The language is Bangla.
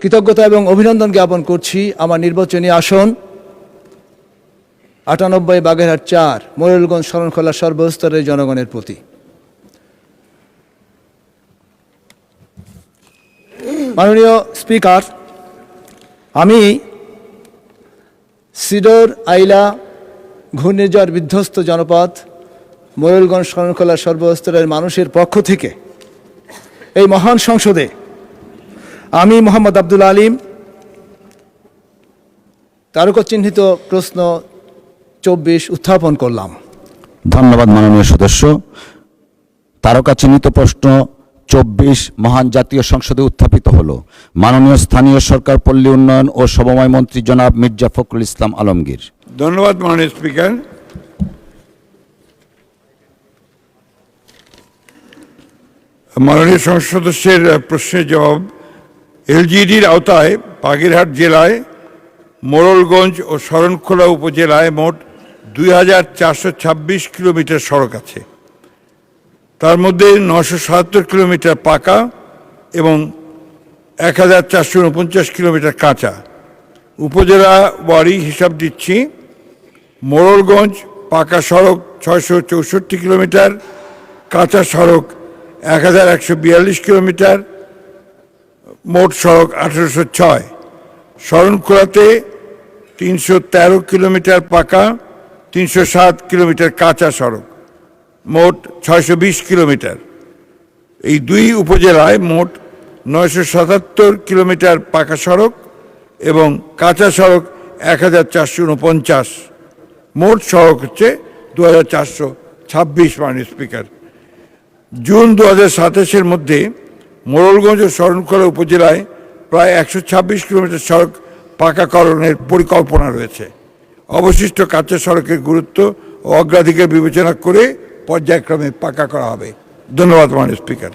কৃতজ্ঞতা এবং অভিনন্দন জ্ঞাপন করছি আমার নির্বাচনী আসন ৯৮ বাগেরহাট ৪ মোরেলগঞ্জ শরণখোলা সর্বস্তরের জনগণের প্রতি। মাননীয় স্পিকার, আমি সিডর আইলা ঘূর্ণিঝড় বিধ্বস্ত জনপদ মোরেলগঞ্জ শরণখোলা সর্বস্তরের মানুষের পক্ষ থেকে এই মহান সংসদে আমি মোহাম্মদ আব্দুল আলিম তারকাচিহ্নিত প্রশ্ন ২৪ উত্থাপন করলাম। ধন্যবাদ মাননীয় সদস্য। তারকাচিহ্নিত প্রশ্ন ২৪ মহান জাতীয় সংসদে উত্থাপিত হলো। মাননীয় স্থানীয় সরকার, পল্লী উন্নয়ন ও সমবায় মন্ত্রী জনাব মির্জা ফখরুল ইসলাম আলমগীর। ধন্যবাদ মাননীয় স্পিকার। মাননীয় সংসদ সদস্যের প্রশ্নের জবাব। এলজিইডির আওতায় বাগেরহাট জেলায় মোড়লগঞ্জ ও শরণখোলা উপজেলায় মোট ২,৪২৬ কিলোমিটার সড়ক আছে। তার মধ্যে ৯৭৭ কিলোমিটার পাকা এবং ১,৪৪৯ কিলোমিটার কাঁচা। উপজেলা ওয়ারি হিসাব দিচ্ছি। মোড়লগঞ্জ পাকা সড়ক ৬৬৪ কিলোমিটার, কাঁচা সড়ক ১,১৪২ কিলোমিটার, মোট সড়ক ১৮০৬। শরণখোলাতে ৩১৩ কিলোমিটার পাকা, ৩০৭ কিলোমিটার কাঁচা সড়ক, মোট ৬২০ কিলোমিটার। এই দুই উপজেলায় মোট ৯৭৭ কিলোমিটার পাকা সড়ক এবং কাঁচা সড়ক ১,৪৪৯। মোট সড়ক হচ্ছে ২,৪২৬। মাননীয় স্পিকার, জুন ২০২৭-এর মধ্যে মোড়লগঞ্জ ও শরণখোলা উপজেলায় প্রায় ১২৬ কিলোমিটার সড়ক পাকাকরণের পরিকল্পনা রয়েছে। অবশিষ্ট কাঁচা সড়কের গুরুত্ব ও অগ্রাধিকার বিবেচনা করে পর্যায়ক্রমে পাকা করা হবে। ধন্যবাদ মাননীয় স্পিকার।